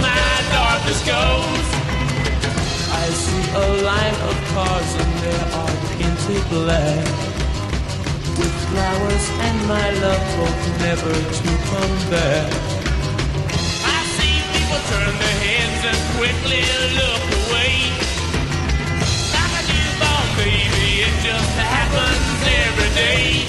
my darkness goes. I see a line of cars and they are painted black, with flowers and my love hope never to come back. I see people turn their heads and quickly look away. Like a newborn baby, it just happens every day.